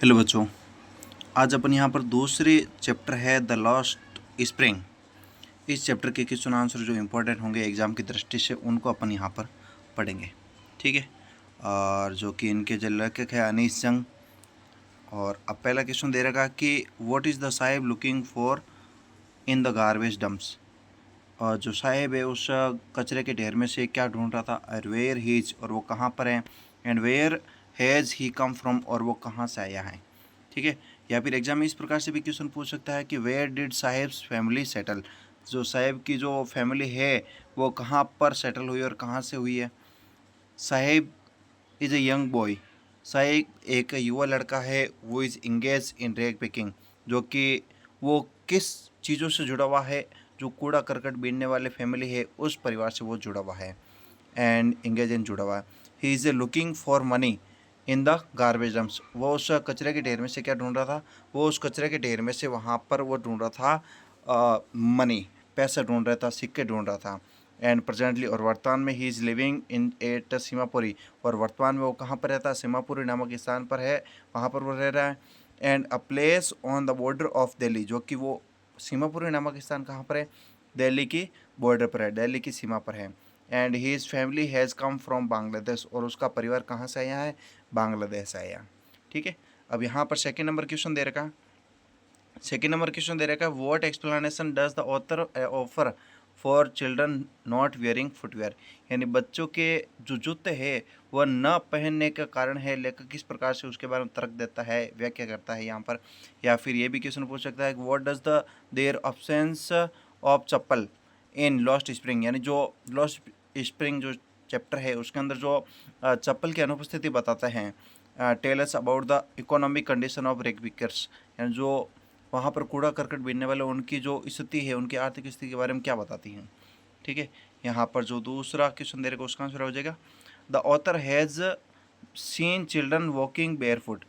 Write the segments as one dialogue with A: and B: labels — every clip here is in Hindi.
A: हेलो बच्चों, आज अपन यहाँ पर दूसरे चैप्टर है द लॉस्ट स्प्रिंग। इस चैप्टर के क्वेश्चन आंसर जो इम्पोर्टेंट होंगे एग्ज़ाम की दृष्टि से उनको अपन यहाँ पर पढ़ेंगे, ठीक है। और जो कि इनके जो लेखक है अनीस जंग। और अब पहला क्वेश्चन दे रखा कि what is the Sahib looking for in the garbage dumps. और जो साहिब है उस कचरे के ढेर में से क्या ढूंढ रहा था, और वेयर हीज और वो कहाँ पर है, and where has he come from और वो कहाँ से आया है, ठीक है। या फिर एग्जाम में इस प्रकार से भी क्वेश्चन पूछ सकता है कि where did Saheb's family settle. जो साहिब की जो फैमिली है वो कहाँ पर सेटल हुई और कहाँ से हुई है। Sahib is a young boy. Sahib एक युवा लड़का है। वो is engage in rag picking, जो कि वो किस चीज़ों से जुड़ा हुआ है, जो कूड़ा करकट बीनने वाले फैमिली है उस परिवार से वो जुड़ा हुआ है। एंड इंगेज इन जुड़ा हुआ है। He is looking for money in the garbage dumps. वो उस कचरे के ढेर में से क्या ढूंढ रहा था, वो उस कचरे के ढेर में से वहाँ पर वो ढूंढ रहा था मनी, पैसा ढूंढ रहा था, सिक्के ढूंढ रहा था। एंड प्रेजेंटली और वर्तमान में he is living in at Seemapuri. और वर्तमान में वो कहाँ पर रहता है, सीमापुरी नामक स्थान पर है, वहाँ पर वो रह रहा है। And a place on the border of Delhi, जो कि वो सीमापुरी नामक स्थान कहाँ पर है, दिल्ली की बॉर्डर पर है, दिल्ली की सीमा पर है। And his family has come from Bangladesh, और उसका परिवार कहाँ से आया है, बांग्लादेश से आया, ठीक है। अब यहाँ पर सेकेंड नंबर क्वेश्चन दे रखा है what explanation does the author offer for children not wearing footwear. यानी बच्चों के जो जूते हैं वह न पहनने का कारण है, लेखक किस प्रकार से उसके बारे में तर्क देता है, व्याख्या करता है यहाँ पर। या फिर ये भी क्वेश्चन पूछ सकता है what does the their absence of chappal in Lost Spring. यानी जो लॉस्ट स्प्रिंग जो चैप्टर है उसके अंदर जो चप्पल की अनुपस्थिति बताता है। Tell us about the economic condition of rag pickers. यानी जो वहाँ पर कूड़ा करकट बीनने वाले उनकी जो स्थिति है, उनकी आर्थिक स्थिति के बारे में क्या बताती हैं, ठीक है। यहाँ पर जो दूसरा क्वेश्चन दे रहे उसका आंसर हो जाएगा the author has seen children walking barefoot.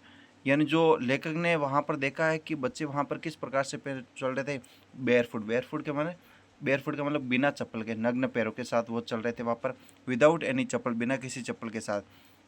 A: यानी जो लेखक ने वहाँ पर देखा है कि बच्चे वहाँ पर किस प्रकार से पैर चल रहे थे, बेयरफुट का मतलब बिना चप्पल के, नग्न पैरों के साथ वो चल रहे थे वहाँ पर, विदाउट एनी चप्पल, बिना किसी चप्पल के साथ,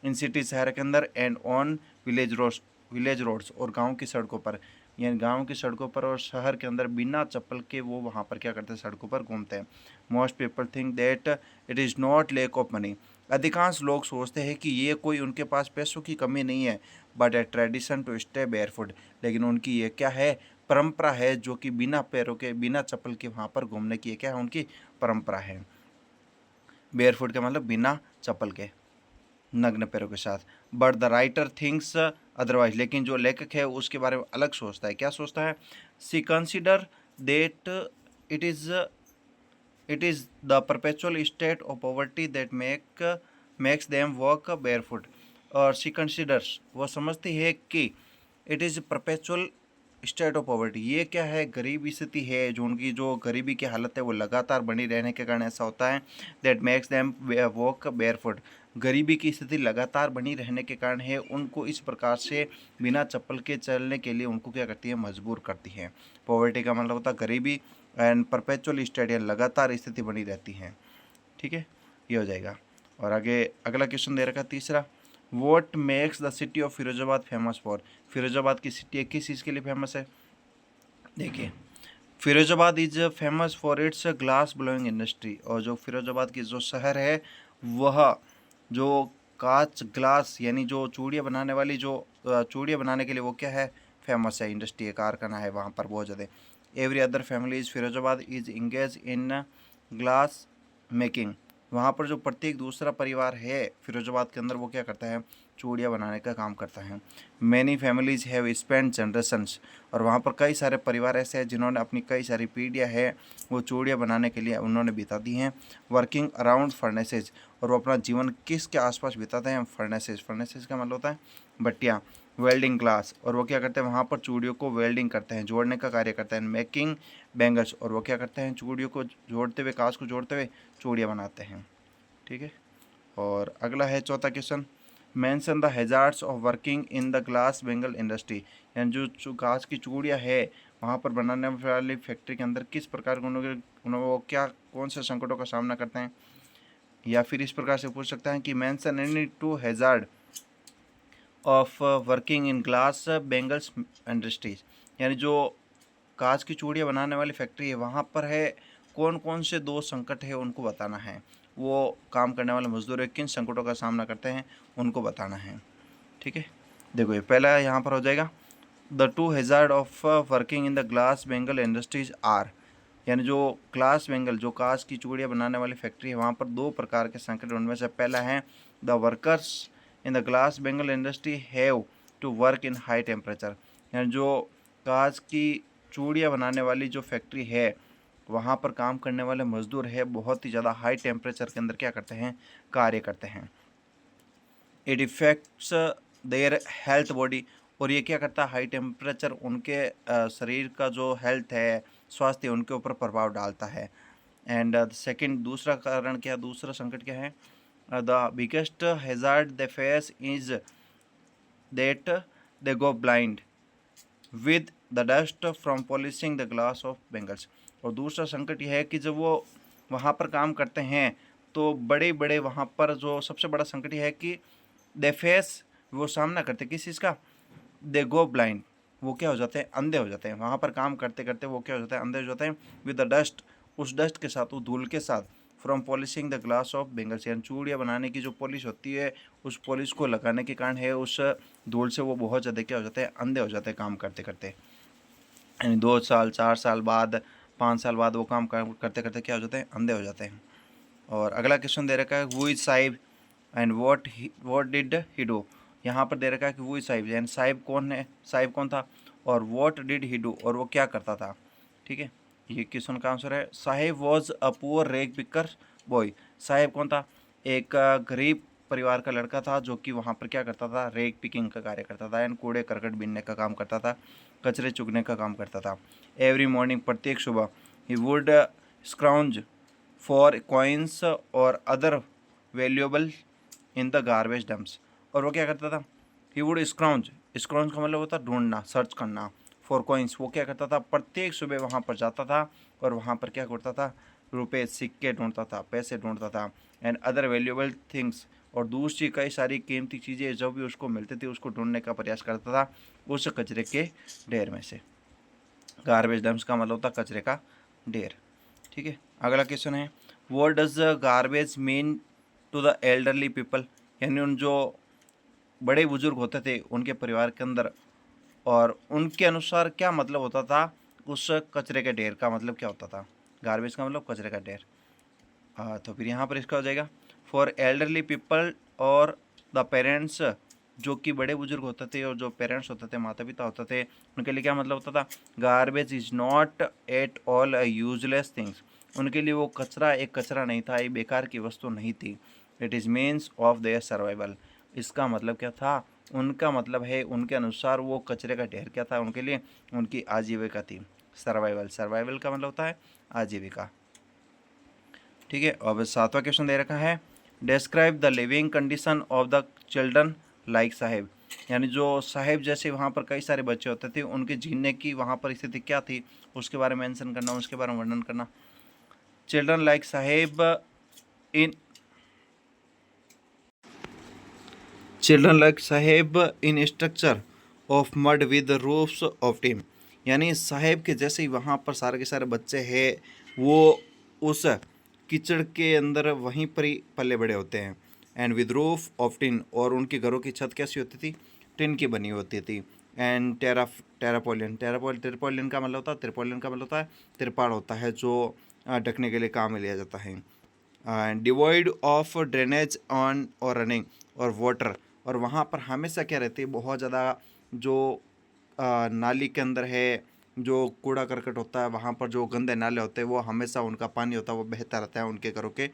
A: इन सिटी शहर के अंदर, एंड ऑन विलेज रोड्स और गांव की सड़कों पर। यानी गांव की सड़कों पर और शहर के अंदर बिना चप्पल के वो वहाँ पर क्या करते हैं, सड़कों पर घूमते हैं। Most people think that it is not lack of money. अधिकांश लोग सोचते हैं कि ये कोई उनके पास पैसों की कमी नहीं है, but a tradition to stay barefoot. लेकिन उनकी ये क्या है, परंपरा है, जो कि बिना पैरों के, बिना चप्पल के वहाँ पर घूमने की ये क्या है, उनकी परंपरा है। बेयरफुट का मतलब बिना चप्पल के, नग्न पैरों के साथ। But the writer thinks otherwise. लेकिन जो लेखक है उसके बारे में अलग सोचता है। क्या सोचता है, she consider that it is it is the perpetual state of poverty that makes them walk barefoot. और सी कंसिडर्स, वह समझती है कि it is perpetual state of poverty, ये क्या है, गरीबी स्थिति है, जो उनकी जो गरीबी की हालत है वो लगातार बनी रहने के कारण ऐसा होता है। That makes them walk barefoot, गरीबी की स्थिति लगातार बनी रहने के कारण है उनको इस प्रकार से बिना चप्पल के चलने के लिए उनको क्या करती है, मजबूर करती है। पॉवर्टी का मतलब होता है गरीबी, एंड परपेचुअल स्टेट या लगातार स्थिति बनी रहती है, ठीक है, ये हो जाएगा। और आगे अगला क्वेश्चन दे रखा है तीसरा, what makes the city of Firozabad famous for. Firozabad की सिटी किस चीज़ के लिए फेमस है, देखिए, Firozabad is famous for its glass blowing industry. और जो फिरोजाबाद की जो शहर है वह जो कांच ग्लास यानी जो चूड़ियाँ बनाने वाली जो चूड़ियाँ बनाने के लिए वो क्या है, फेमस है, इंडस्ट्री है, कारखाना है वहाँ पर बहुत ज़्यादा। Every other family is Firozabad is engage in glass making. वहाँ पर जो प्रत्येक दूसरा परिवार है फिरोजाबाद के अंदर वो क्या करता है, चूड़ियाँ बनाने का काम करता है। Many families have spend generations. और वहाँ पर कई सारे परिवार ऐसे हैं जिन्होंने अपनी कई सारी पीढ़ियाँ हैं वो चूड़ियाँ बनाने के लिए उन्होंने बिता दी हैं। वर्किंग अराउंड फर्नेसेज, और वो अपना जीवन किसके आसपास बिताते हैं, फर्नेसेज। फर्नेसेज का मतलब होता है भट्टियाँ। वेल्डिंग क्लास, और वो क्या करते हैं, वहाँ पर चूड़ियों को वेल्डिंग करते हैं, जोड़ने का कार्य करते हैं। मेकिंग बैंगल्स, और वो क्या करते हैं, चूड़ियों को जोड़ते हुए, कांच को जोड़ते हुए चूड़ियाँ बनाते हैं, ठीक है। और अगला है चौथा question, mention the hazards of working in the glass bangle industry. यानी जो कांच की चूड़ियाँ है वहाँ पर बनाने वाली फैक्ट्री के अंदर किस प्रकार के उन्होंने वो क्या कौन से संकटों का सामना करते हैं। या फिर इस प्रकार से पूछ सकता है कि mention any two hazard of working in glass bangles industries, यानी जो कांच की चूड़ियाँ बनाने वाली फैक्ट्री है वहाँ पर है कौन कौन से 2 संकट है उनको बताना है। वो काम करने वाले मजदूर किन संकटों का सामना करते हैं उनको बताना है। ठीक है, देखो ये पहला यहाँ पर हो जाएगा, the 2 hazard of working in the glass bangle industries are, यानी जो ग्लास बेंगल जो कांच की चूड़ियाँ बनाने वाली फैक्ट्री है वहाँ पर 2 प्रकार के संकट, उनमें से पहला है the workers in the glass bangle industry have to work in high temperature, यानी जो कांच की चूड़ियाँ बनाने वाली जो फैक्ट्री है वहाँ पर काम करने वाले मजदूर है बहुत ही ज़्यादा हाई टेम्परेचर के अंदर क्या करते हैं, कार्य करते हैं। It effects their health body, और ये क्या करता है, हाई टेम्परेचर उनके शरीर का जो हेल्थ है, स्वास्थ्य उनके ऊपर प्रभाव डालता है। एंड सेकंड, दूसरा कारण क्या, दूसरा संकट क्या है, the biggest hazard they face is that they go blind with the dust from polishing the glass of bangles, और दूसरा संकट यह है कि जब वो वहाँ पर काम करते हैं तो बड़े बड़े वहाँ पर जो सबसे बड़ा संकट यह है कि दे फेस, वो सामना करते किस चीज़ का, दे गो ब्लाइंड, वो क्या हो जाते हैं, अंधे हो जाते हैं। वहाँ पर काम करते करते वो क्या हो जाते हैं, अंधे हो जाते हैं। विद द डस्ट, उस डस्ट के साथ, वो धूल के साथ, from polishing the glass of bangles, यानी चूड़ियाँ बनाने की जो पॉलिश होती है उस पॉलिश को लगाने के कारण है उस धूल से वो बहुत ज़्यादा क्या हो जाते हैं, अंधे हो जाते हैं काम करते करते। यानी 2 साल 4 साल बाद 5 साल बाद वो काम करते करते क्या हो जाते हैं, अंधे हो जाते हैं। और अगला क्वेश्चन दे रखा है, who is Sahib and what did he do, यहाँ पर दे रखा है कि हु इज साहिब, यानी साहिब कौन है, साहिब कौन था, और व्हाट डिड ही डू, और वो क्या करता था। ठीक है, ये क्वेश्चन का आंसर है, साहिब वॉज अ पुअर रेग पिकर बॉय, साहिब कौन था, एक गरीब परिवार का लड़का था जो कि वहाँ पर क्या करता था, रेग पिकिंग का कार्य करता था, यानी कूड़े करकट बीनने का काम करता था, कचरे चुगने का काम करता था। एवरी मॉर्निंग, प्रत्येक सुबह, ही वुड स्क्राउंज फॉर कॉइन्स और other valuable in the garbage dumps, और वो क्या करता था, ही वुड स्क्राउंज, स्क्राउंज का मतलब होता है ढूंढना, सर्च करना, फॉर कॉइन्स, वो क्या करता था, प्रत्येक सुबह वहाँ पर जाता था और वहाँ पर क्या करता था, रुपए सिक्के ढूंढता था, पैसे ढूंढता था, एंड अदर वैल्यूएबल थिंग्स, और दूसरी कई सारी कीमती चीज़ें जो भी उसको मिलती थी उसको ढूंढने का प्रयास करता था उस कचरे के ढेर में से। गार्बेज डम्प्स का मतलब होता कचरे का ढेर। ठीक है, अगला क्वेश्चन है, what does garbage mean to the elderly people, यानी उन जो बड़े बुजुर्ग होते थे उनके परिवार के अंदर, और उनके अनुसार क्या मतलब होता था उस कचरे के ढेर का, मतलब क्या होता था, गार्बेज का मतलब कचरे का ढेर। तो फिर यहाँ पर इसका हो जाएगा, फॉर एल्डरली पीपल और द पेरेंट्स, जो कि बड़े बुजुर्ग होते थे और जो पेरेंट्स होते थे, माता पिता होते थे, उनके लिए क्या मतलब होता था, garbage is not at all a useless things, उनके लिए वो कचरा एक कचरा नहीं था, ये बेकार की वस्तु नहीं थी। It is means of their survival, इसका मतलब क्या था, उनका मतलब है उनके अनुसार वो कचरे का ढेर क्या था उनके लिए, उनकी आजीविका थी। सर्वाइवल, सर्वाइवल का मतलब होता है आजीविका। ठीक है, अब 7वां क्वेश्चन दे रखा है, describe the living condition of the children like Sahib, यानी जो साहिब जैसे वहाँ पर कई सारे बच्चे होते थे उनके जीने की वहाँ पर स्थिति क्या थी उसके बारे में मेंशन करना, उसके बारे में वर्णन करना। Children like Saheb in children like Saheb in structure of mud with roofs of tin, यानी साहेब के जैसे ही वहाँ पर सारे के सारे बच्चे हैं वो उस कीचड़ के अंदर वहीं पर ही पले बड़े होते हैं। And with roof of tin, और उनके घरों की छत कैसी होती थी, टिन की बनी होती थी। एंड टेरापोलियन, टेरापोलियन का मतलब होता है, त्रिपोलियन का मतलब होता है त्रिपाल होता है जो ढकने के लिए काम में लिया जाता है। डिवॉइड ऑफ ड्रेनेज ऑन और रनिंग और वाटर, और वहाँ पर हमेशा क्या रहती है, बहुत ज़्यादा जो नाली के अंदर है जो कूड़ा करकट होता है, वहाँ पर जो गंदे नाले होते हैं वो हमेशा उनका पानी होता है वो बहता रहता है उनके घरों के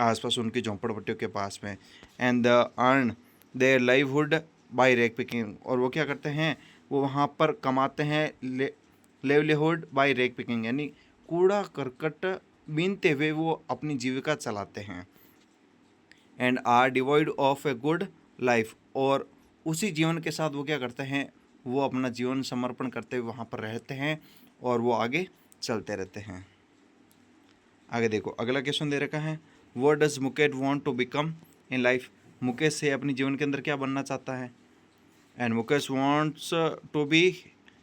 A: आसपास, उनकी झोंपड़पट्टियों के पास में। And earn their livelihood by rag picking, और वो क्या करते हैं, वो वहाँ पर कमाते हैं लेवलीहुड बाय रेक पिकिंग, यानी कूड़ा करकट बीनते हुए वो अपनी जीविका चलाते हैं। And are devoid of a good life, और उसी जीवन के साथ वो क्या करते हैं, वो अपना जीवन समर्पण करते हुए वहाँ पर रहते हैं और वो आगे चलते रहते हैं। आगे देखो, अगला क्वेश्चन दे रखा है, what does Mukesh want to become in life, Mukesh से अपनी जीवन के अंदर क्या बनना चाहता है। And Mukesh wants to be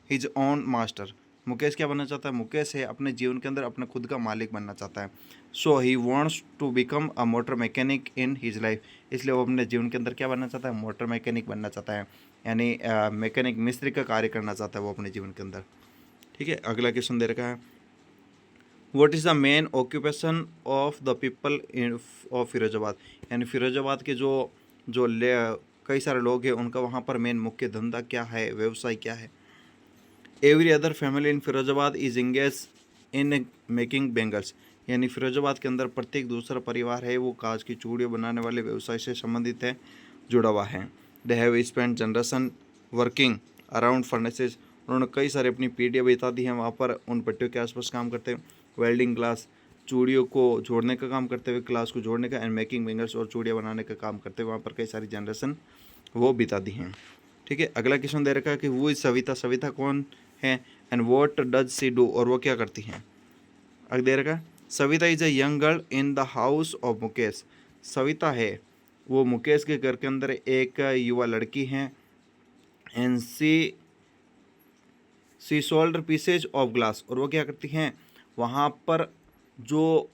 A: his own master. Mukesh क्या बनना चाहता है? मुकेश है अपने जीवन के अंदर अपने खुद का मालिक बनना चाहता है। So he wants to become a motor mechanic in his life. इसलिए वो अपने जीवन के अंदर क्या बनना चाहता है? मोटर मैकेनिक बनना चाहता है, यानी मैकेनिक मिस्त्री का कार्य करना चाहता है वो अपने जीवन के अंदर। ठीक है, अगला क्वेश्चन दे रखा है, what is the main occupation of the people in of Firozabad. यानी फिरोजाबाद के जो जो कई सारे लोग हैं उनका वहाँ पर मेन मुख्य धंधा क्या है, व्यवसाय क्या है। Every other family in Firozabad is engage in making bangles. यानी फिरोजाबाद के अंदर प्रत्येक दूसरा परिवार है वो कांच की चूड़ियाँ बनाने वाले व्यवसाय से संबंधित है, जुड़ा हुआ है। They have spend generation working around furnaces. उन्होंने कई सारे अपनी पीढ़ियाँ बिता दी हैं वहाँ पर उन पट्टियों के आसपास काम करते हैं। वेल्डिंग ग्लास, चूड़ियों को जोड़ने का काम करते हुए, ग्लास को जोड़ने का, एंड मेकिंग बैंगल्स और चूड़ियाँ बनाने का काम करते हुए वहाँ पर कई सारी जनरेशन वो बिता दी हैं। ठीक है, अगला क्वेश्चन दे रखा है कि वो इज सविता। सविता कौन है? And what does she do, और वो क्या करती हैं। अगर दे रखा है, Savita is a young girl in the house of Mukesh. Savita है वो मुकेश के घर के अंदर एक युवा लड़की है। And she sold pieces of glass, और वो क्या करती हैं, वहाँ पर जो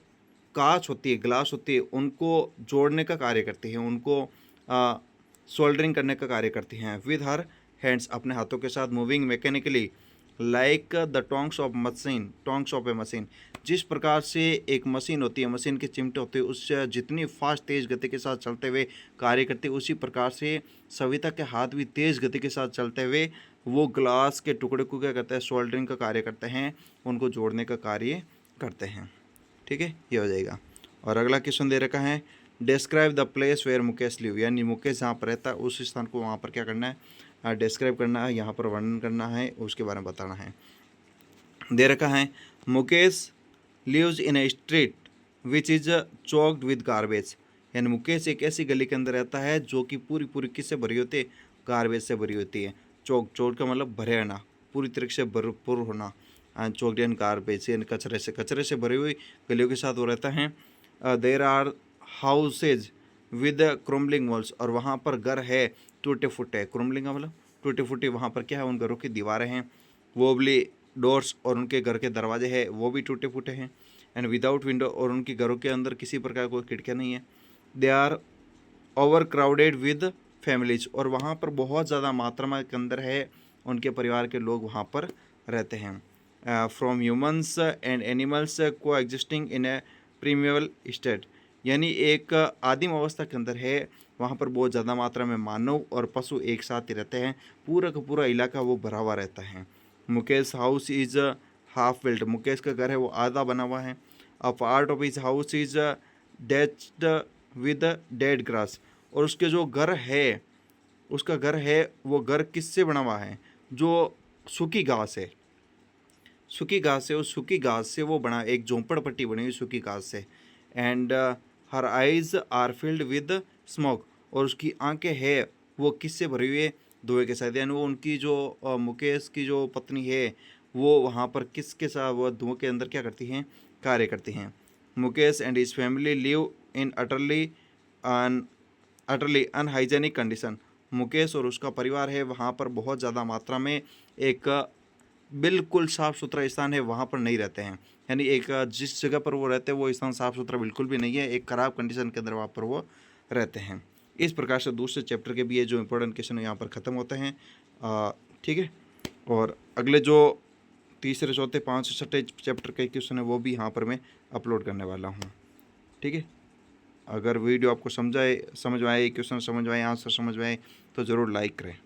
A: कांच होती है, ग्लास होती है, उनको जोड़ने का कार्य करती हैं, उनको सोल्डरिंग करने का कार्य करती हैं विद हर हैंड्स, अपने हाथों के साथ, moving mechanically like the tongs of A machine. जिस प्रकार से एक मशीन होती है, मशीन के चिमटे होते हैं, उससे जितनी फास्ट तेज़ गति के साथ चलते हुए कार्य करते हैं, उसी प्रकार से सविता के हाथ भी तेज़ गति के साथ चलते हुए वो ग्लास के टुकड़े को क्या करते हैं, सोल्डरिंग का कार्य करते हैं, उनको जोड़ने का कार्य करते हैं। ठीक है, ये हो जाएगा। और अगला क्वेश्चन दे रखा है, describe the place where Mukesh live. यानी मुकेश जहाँ पर रहता है उस स्थान को वहाँ पर क्या करना है, डिस्क्राइब करना है, यहाँ पर वर्णन करना है, उसके बारे में बताना है। दे रखा है, Mukesh lives in a street which is choked with garbage. यानी मुकेश एक ऐसी गली के अंदर रहता है जो कि पूरी पूरी किससे भरी होती है, गार्बेज से भरी होती है। चोक का मतलब भरे आना, पूरी तरीके से भरपूर होना। चोक्ड एंड गार्बेज यानी कचरे से भरी हुई गलियों के साथ वो रहता है। There are houses with crumbling walls, और वहाँ पर घर है टूटे फूटे। क्रोमलिंग का मतलब टूटे फूटे, वहाँ पर क्या है, उन घरों की दीवारें हैं। वोबली डोर्स, और उनके घर के दरवाजे हैं वो भी टूटे फूटे हैं। एंड विदाउट विंडो, और उनके घरों के अंदर किसी प्रकार कोई खिड़कियाँ नहीं है। They are overcrowded with families, और वहाँ पर बहुत ज़्यादा मात्रा के अंदर है उनके परिवार के लोग वहाँ पर रहते हैं। फ्रॉम ह्यूमन्स एंड एनिमल्स को एग्जिस्टिंग इन ए प्रीमियल स्टेट। यानी एक आदिम अवस्था के अंदर है, वहाँ पर बहुत ज़्यादा मात्रा में मानव और पशु एक साथ ही रहते हैं, पूरा का पूरा इलाका वो भरा हुआ रहता है। Mukesh house is half built. Mukesh का घर है वो आधा बना हुआ है। A part of his house is thatched with dead grass, और उसके जो घर है, उसका घर है वो घर किससे बना हुआ है, जो सूखी घास है, सूखी घास से, उस सूखी घास से वो बना, एक झोंपड़पट्टी बनी हुई सूखी घास से। And her eyes are filled with smoke, और उसकी आंखें है वो किससे भरी हुई है, धुएं के साथ। यानी वो उनकी जो मुकेश की जो पत्नी है वो वहाँ पर किसके साथ, वो धुएं के अंदर क्या करती हैं, कार्य करती हैं। Mukesh and his family live in utterly unhygienic condition. Mukesh और उसका परिवार है वहाँ पर बहुत ज़्यादा मात्रा में एक बिल्कुल साफ़ सुथरा स्थान है वहाँ पर नहीं रहते हैं। यानी एक जिस जगह पर वो रहते हैं वो स्थान साफ़ सुथरा बिल्कुल भी नहीं है, एक ख़राब कंडीशन के अंदर वहाँ पर वो रहते हैं। इस प्रकार से दूसरे चैप्टर के भी ये जो इंपॉर्टेंट क्वेश्चन है यहाँ पर ख़त्म होते हैं। ठीक है, और अगले जो तीसरे चौथे पाँच छठे चैप्टर के क्वेश्चन है वो भी यहाँ पर मैं अपलोड करने वाला हूँ। ठीक है, अगर वीडियो आपको समझ में आए, क्वेश्चन समझ में आए, आंसर समझ में आए तो ज़रूर लाइक करें।